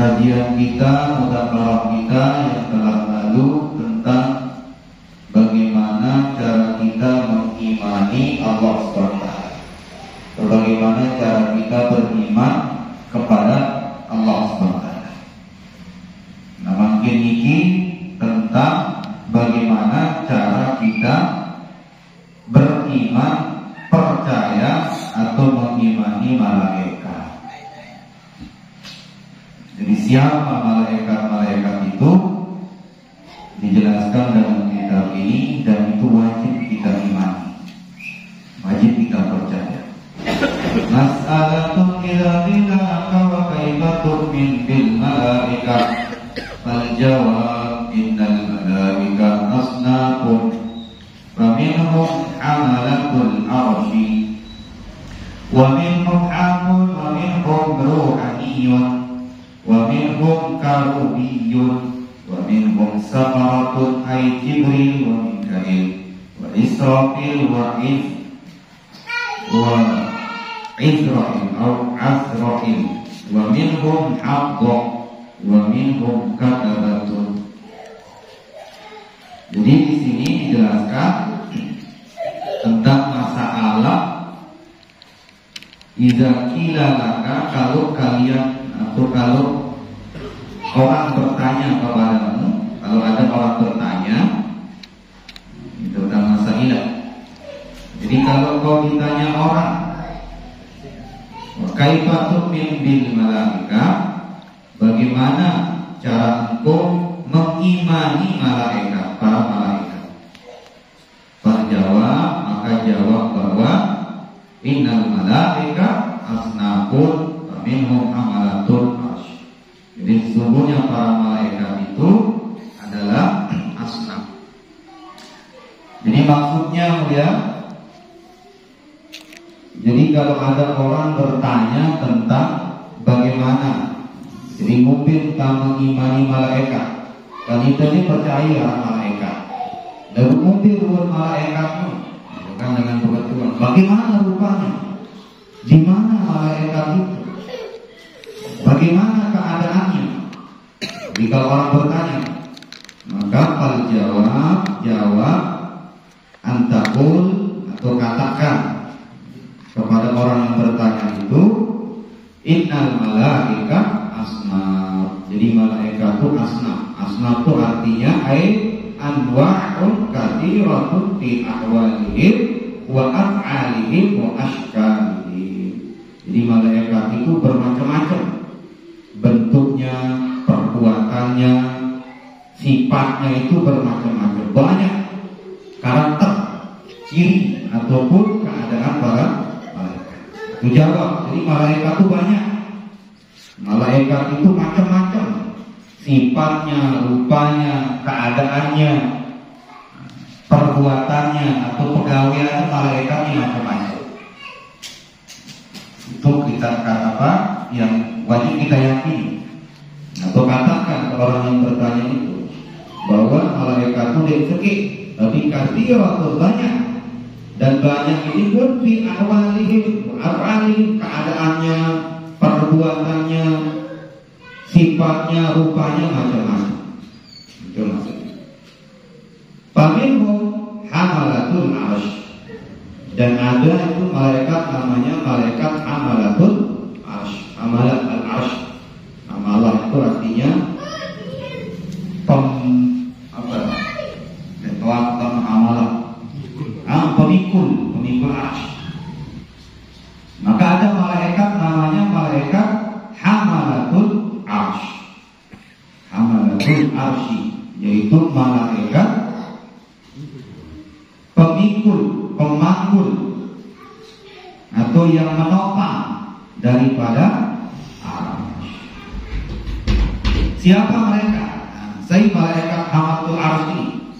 kajian kita, mudakarah kita yang telah lalu tentang bagaimana cara kita mengimani Allah SWT, bagaimana cara kita beriman kepada Allah SWT. Nah, makin ini tentang bagaimana cara kita beriman, percaya atau mengimani malaikat. Jadi siapa malaikat-malaikat itu dijelaskan dalam kitab ini, dan itu wajib kita imani, wajib kita percaya. Mas'alatun idza qila wa kaifa tu'min bil malaikat, fal jawab innal malaika asnafun wa minhum hamalatul arsy wa minhum hamun wa minhum ruhaniyun wa minhum karubiyyun wa minhum safaratun ay Jibril wa Mikail wa Israfil wa Israfil atau Azrail wa minhum Habba wa minhum Katabatun. Jadi di sini dijelaskan tentang masalah idza qila laka, kalau kalian atau kalau orang bertanya kepadamu, kalau ada orang bertanya itu tentang masalah. Jadi kalau kau ditanya orang, kaifa tu'min bil malaika, bagaimana cara engkau mengimani malaikat, para malaikat? Terjawab, maka jawab bahwa innal malaika asnafun wa minhum amalatul arsy. Jadi sesungguhnya para malaikat itu adalah asnaf. Jadi maksudnya ya, jadi kalau ada orang bertanya tentang bagaimana, jadi mungkin kita mengimani malaikat, dan itu ini percaya malaikat, dan mungkin buat malaikatmu bukan dengan kebetulan. Bagaimana rupanya? Di mana malaikat itu? Bagaimana keadaannya? Jika orang bertanya, maka kalau jawab antakul, atau katakan kepada orang yang bertanya itu, innal malaika asnaf. Jadi malaikat itu asnaf. Asnaf itu artinya anwa'un katsiratun fi ahwalihim wa af'alihim wa ashkalihim. Jadi malaikat itu bermacam-macam bentuknya, perbuatannya, sifatnya itu bermacam-macam, banyak karakter, ciri ataupun keadaan para malaikat. Itu jawab. Jadi malaikat itu banyak. Malaikat itu macam-macam, sifatnya, rupanya, keadaannya, perbuatannya atau pegawaiannya, malaikatnya macam-macam. Itu kita kata apa yang wajib kita yakini, atau katakan ke orang yang bertanya itu bahwa malaikat itu sedikit, tapi katsirah banyak, dan banyak ini pun fi ahwalihim, keadaannya, perbuatannya, sifatnya, rupanya macam-macam. Itu maksudnya. Faminhum hamalatul arsy, dan ada itu malaikat namanya malaikat hamalatul arsy. Hamalat al-arsy, hamalah itu artinya pemikul arsy. Maka ada malaikat namanya malaikat hamalatul arsy. Hamalatul arsy yaitu malaikat pemikul, pemanggul, atau yang menopang daripada arsy. Siapa mereka? Saya malaikat hamalatul arsy ini.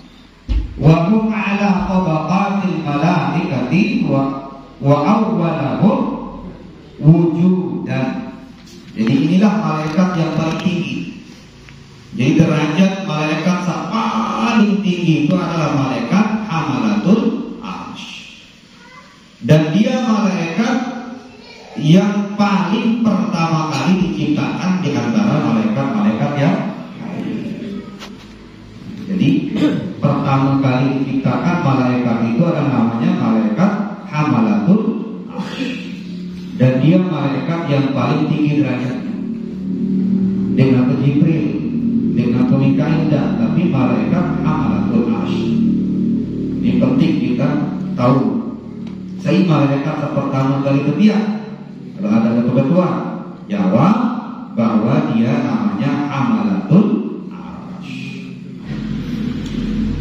Wa hum ala tabaqatil malaikati wa awwalahum wujudan. Jadi inilah malaikat yang paling tinggi. Jadi derajat malaikat yang paling tinggi itu adalah malaikat hamalatul arsy. Dan dia malaikat yang paling pertama kali diciptakan di antara malaikat Jadi pertama kali diciptakan malaikat itu ada namanya malaikat hamalatul arsh. Dan dia malaikat yang paling tinggi derajatnya. Dengan Jibril, dengan Mikail, tapi malaikat hamalatul arsh. Ini penting kita tahu. Saya malaikat pertama kali ketiak. Kalau ada kebetulan jawab bahwa dia namanya hamalatul arsh.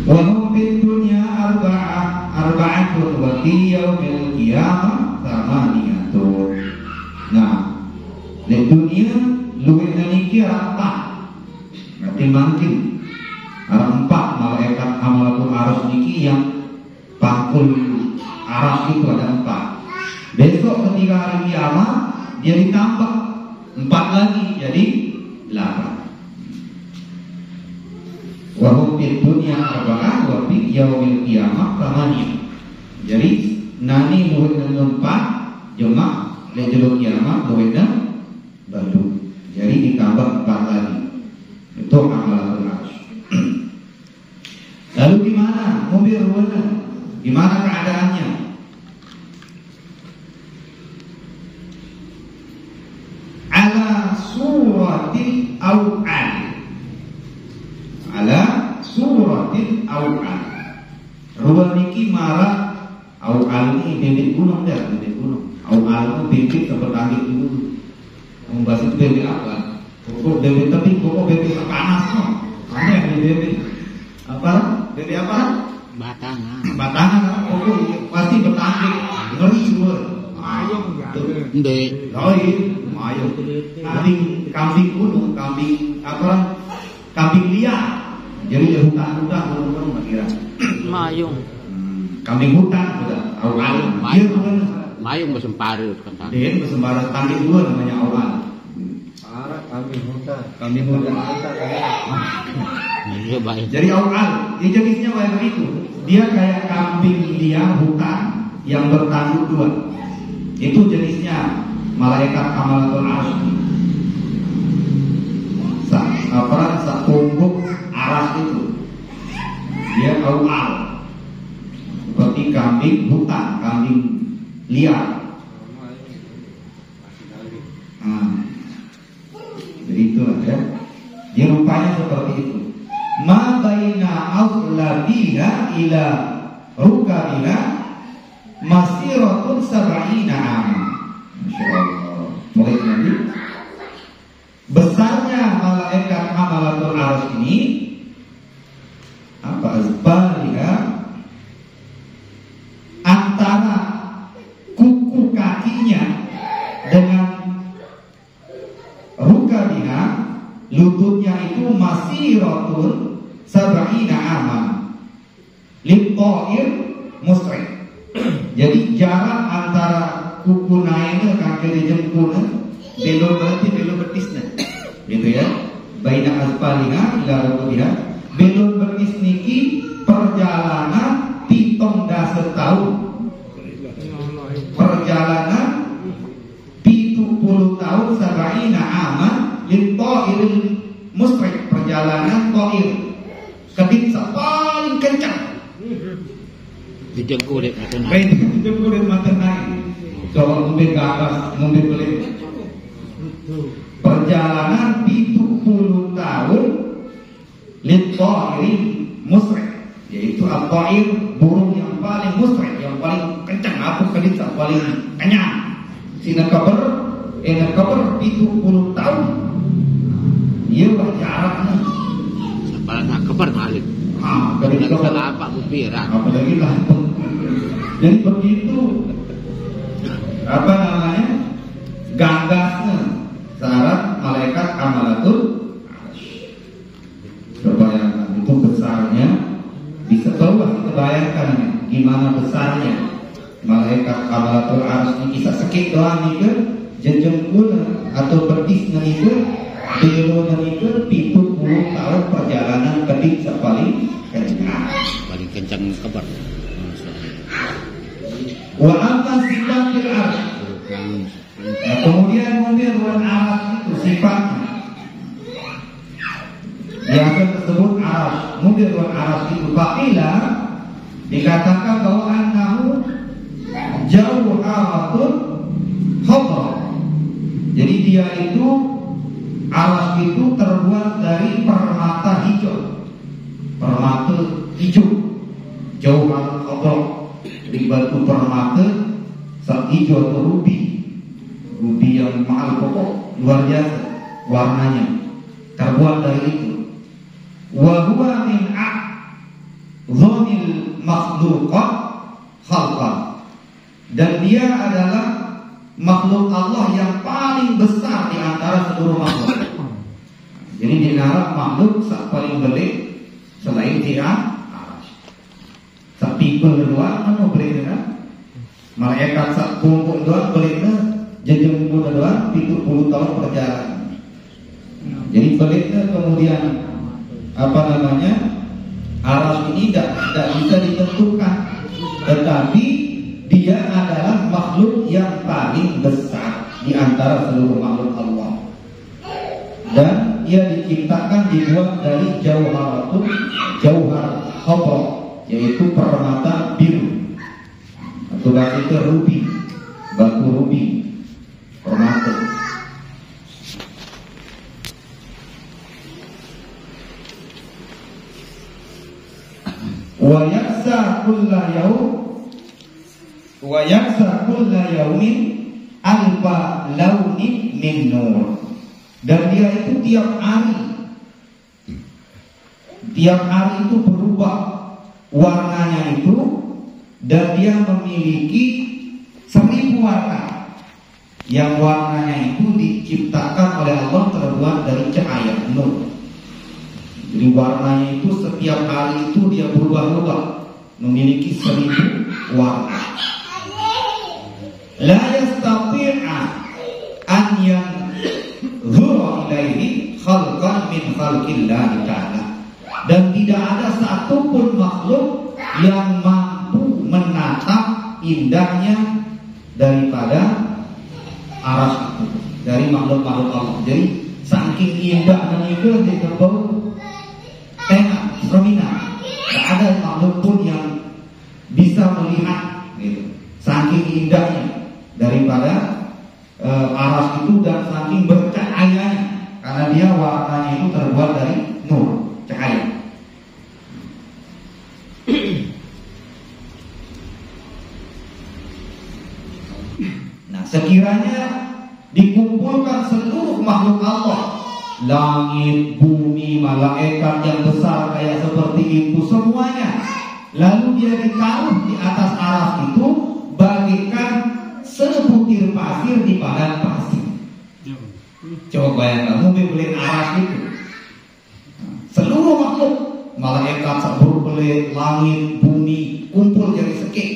Wa hum fid dunya arba'atun wa fi yaumil qiyamah thamaniyatun. Nah, di dunia luwih niki apa? Berarti mungkin ada 4 malaikat hamalatul arsh niki yang pangkul arsh itu ada 4. Besok ketika hari kiamat dia ditambah 4 lagi jadi 8. Wa hum fid dunya arba'ah wa fi yaumil qiyamah thamaniyah. Jadi nani luwih 4 jemaah le jero kiamat luwih baru. Jadi ditambah 4 lagi. Itu hamalatul arsh. Lalu gimana? Gimana keadaannya? Ala suratil aw'al. Ala suratil aw'al. Ruang niki marah aw'al ini bibit gunung dah, bibit gunung. Aw'al itu bibit seperti dulu. Membahas itu bibit apa? Pokok bibit tapi pokok bibit panas kok. Ada yang bibit apa? Bibit apa? Batangan pokok pasti bertanding. Ngeri semua. Ayam enggak? Ayam. Kambing gunung, kambing apa? Kambing liar. Jadi di hutan-hutan gunung-gunung kira. Mayung. Kambing hutan sudah. Awal. Mayung bersembara kan. Dia bersembara tanding dua namanya awal. Kambing hutan. Kambing hutan. Iya baik. Jadi awal, jenisnya kayak begitu. Dia kayak kambing liar hutan yang bertanduk 2. Itu jenisnya malaikat hamalatul arsh. Sepungguk arsh itu. Dia awal. Seperti kambing hutan, kambing liar. Jadi itulah ya. Dia rupanya seperti itu. Ma baina auslabiha ila rukabiha masiratun sab'ina aman. Masyaallah. Mulai nanti besarnya malaikat hamalatul arsh ini apa azbariha antara kuku kakinya dengan rukabiha lututnya itu masiratun sab'ina aman lit-ta'ir musrik. Jadi jarak antara kuku naiknya kaki jemputnya belum berarti belum betisnya gitu ya. Baina azbaliha ila rukabiha belum betis niki perjalanan 17 tahun. Perjalanan 70 tahun sab'ina aman lit-ta'iril musrik. Perjalanan ta'ir kedip paling kencang dijengkulit mata naik. baik dijengkulit mata naik. Coba mobil ke atas, mobil belit. Perjalanan 70 tahun lit-ta'iril musrik, yaitu al-ta'ir burung yang paling musrik, yang paling kencang, apa kedip paling kenyang. Sinar kabar 70 tahun. Iya jaraknya. Sabar nak kebar balik. Dari salah apa kupira. Apalagi lampung. Jadi begitu apa namanya? Gagasnya syarat malaikat hamalatul arsh. Bayangkan itu besarnya. Bisa coba kita bayangkan gimana besarnya malaikat hamalatul arsh ini. Bisa sekit doang nih ke jejengkul atau betis nih ke belo nih ke 70 tahun perjalanan kedik paling kencang. Paling kencang kebar. Wa amma sifatil arsh. Nah, kemudian ruang arsh itu sifatnya yang tersebut arsh. mobil wal aras itu fa'ila dikatakan bahwa annahu jauharatun khadra. Jadi dia itu aras itu terbuat dari permata hijau. Permata hijau. Jauharatun khadra. Di batu permata hijau atau rubi. Rubi yang mahal pokok, luar biasa warnanya. Terbuat dari itu. Wa huwa min a'zamil makhluqat khalqan. Dan dia adalah makhluk Allah yang paling besar di antara seluruh makhluk. Jadi di Arab makhluk paling belik selain dia sak people doang anu belik kan. Malaikat sak kumpul doang belikna jejeng kumpul doang 70 tahun perjalanan. Jadi beliknya kemudian aras ini tidak bisa ditentukan, tetapi dia adalah makhluk yang paling besar di antara seluruh makhluk Allah. Dan ia diciptakan dibuat dari jauhar khadra, yaitu permata biru atau bahasa itu rubi, batu rubi, permata. Wa yaksa kulla yaumin alfa launin min nur. Dan dia itu tiap hari itu berubah warnanya itu, dan dia memiliki 1000 warna. Yang warnanya itu diciptakan oleh Allah terbuat dari cahaya nur. Jadi warnanya itu setiap hari itu dia berubah-ubah, memiliki 1000 warna. La yastati'a an yanzura ilaihi khalqan min khalqillah ta'ala. Dan tidak ada satupun makhluk yang mampu menatap indahnya daripada aras itu, dari makhluk-makhluk Allah. Jadi saking indahnya itu dikebau tengah, cerminan. Tak ada makhluk pun yang bisa melihat gitu. Saking indahnya daripada aras itu, dan saking bercahayanya, karena dia warnanya itu terbuat dari nur, cahaya. Nah, sekiranya dikumpulkan seluruh makhluk Allah, langit, bumi, malaikat yang besar kayak seperti itu semuanya, lalu dia ditaruh di atas aras itu bagaikan sebutir pasir di padang pasir. Coba bayangkan, mungkin beli aras itu, seluruh makhluk, malaikat, sabur beli, langit, bumi kumpul jadi sekik.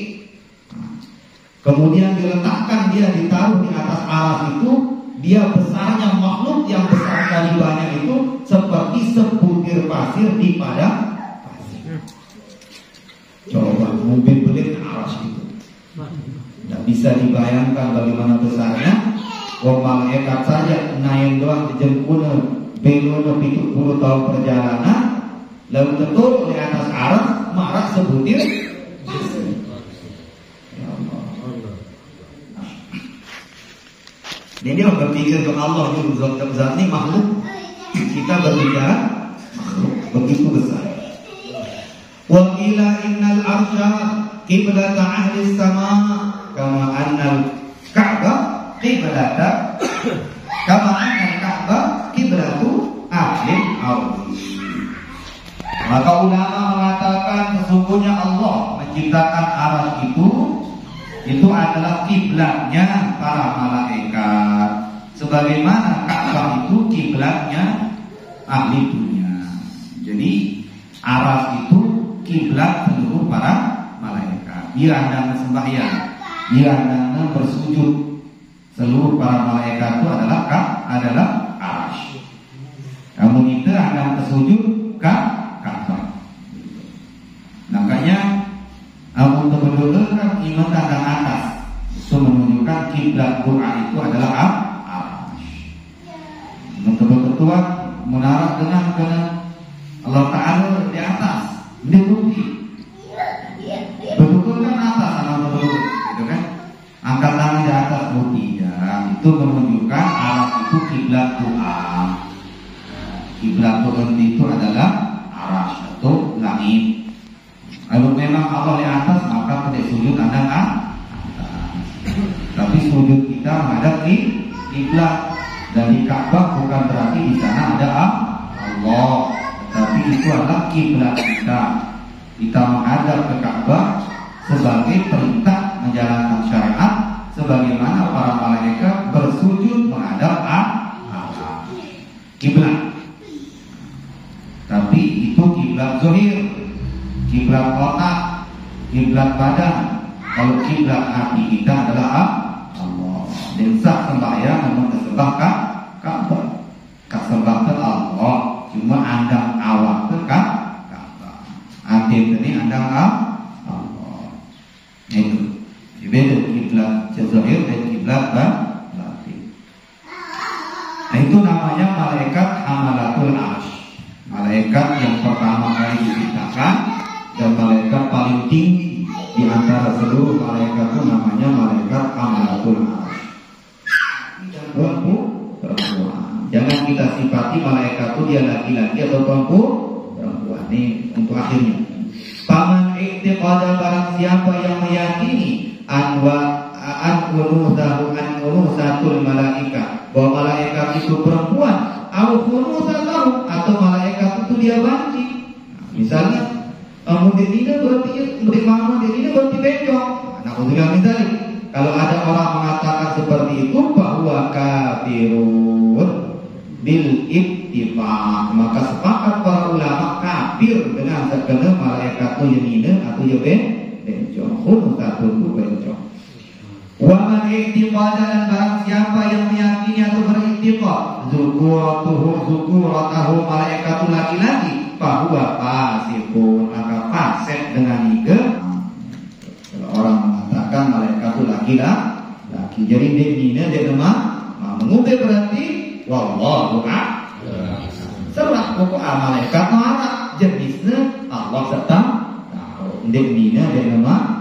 Kemudian diletakkan, dia ditaruh di atas aras itu. Dia besarnya makhluk yang besar kali banyak itu seperti sebutir pasir di padang pasir. Coba mobil belit aras itu, tidak bisa dibayangkan bagaimana besarnya. Wong malaikat saja naik doang dijemput belum 70 tahun perjalanan, lalu terturun di atas aras marah sebutir. Jadi dia berpikir ke Allah dulu, zat ini makhluk, kita berbicara makhluk begitu besar. Wa qila innal arsya qiblata ahli sama kama annal Ka'bah qiblata kama annal Ka'bah qiblatu ahli al-ardh. Maka ulama mengatakan sesungguhnya Allah menciptakan aras itu adalah kiblatnya para malaikat, sebagaimana Ka'bah itu kiblatnya ahli dunia. Jadi aras itu kiblat seluruh para malaikat. Irandana sembahyang, irandana bersujud, seluruh para malaikat itu adalah aras. Kamu itu anda bersujud Ka'bah. Makanya Abu Tawudul kan iman tentang atas, itu menunjukkan kiblat Quran itu adalah arsy. Betul-betul menarah dengan Allah Ta'ala di atas. Dia bukti. Betul kan atas sama betul, gitu kan? Angkat tangan di atas bukti dan itu menunjukkan aras itu kiblat Tuhan. Kiblat Tuhan itu adalah aras atau langit. Kalau memang Allah di atas maka pada sujud ada atas. Tapi sujud kita menghadap di kiblat dan di Ka'bah bukan berarti di sana ada Allah, tapi itu adalah kiblat kita. Kita menghadap ke Ka'bah sebagai perintah menjalankan syariat, sebagaimana para malaikat bersujud menghadap Allah. Kiblat. Tapi itu kiblat zahir, kiblat otak, kiblat badan. Kalau kiblat hati kita adalah Allah. Dan sah sembahyang namun tersembah Ka'bah. Kesembahkan Allah, cuma andang awak ke Ka'bah. Hati ini andang Allah. Itu. Beda kiblat zahir dan kiblat batin. Nah, itu namanya malaikat hamalatul arsy. Malaikat yang pertama kali diciptakan dan malaikat paling tinggi di antara seluruh malaikat itu namanya malaikat hamalatul arsy. Perempuan. Jangan kita sifati malaikat itu dia laki-laki atau perempuan. Ini untuk akhirnya. Paman i'tiqada barang siapa yang meyakini an unusatul malaika, bahwa malaikat itu perempuan, atau malaikat itu dia banci. Misalnya mudinina berarti bencong. Nah, misalnya kalau ada orang mengatakan seperti itu bahwa kafirun bil ittifaq, maka sepakat para ulama kafir dengan segala malaikat itu yenina atau bencong. Unusatul itu bencong. Wa man i'tiqada dan barang siapa yang meyakini atau beriktiqad zukuratahu malaikatu laki-laki, bahwa fasikun, maka fasik dengan ide. Kalau orang mengatakan malaikat itu laki-laki, jadi dia dia nama mengubah berarti wallahu a'lam. Sebab pokok malaikat itu jenisnya Allah serta dia nama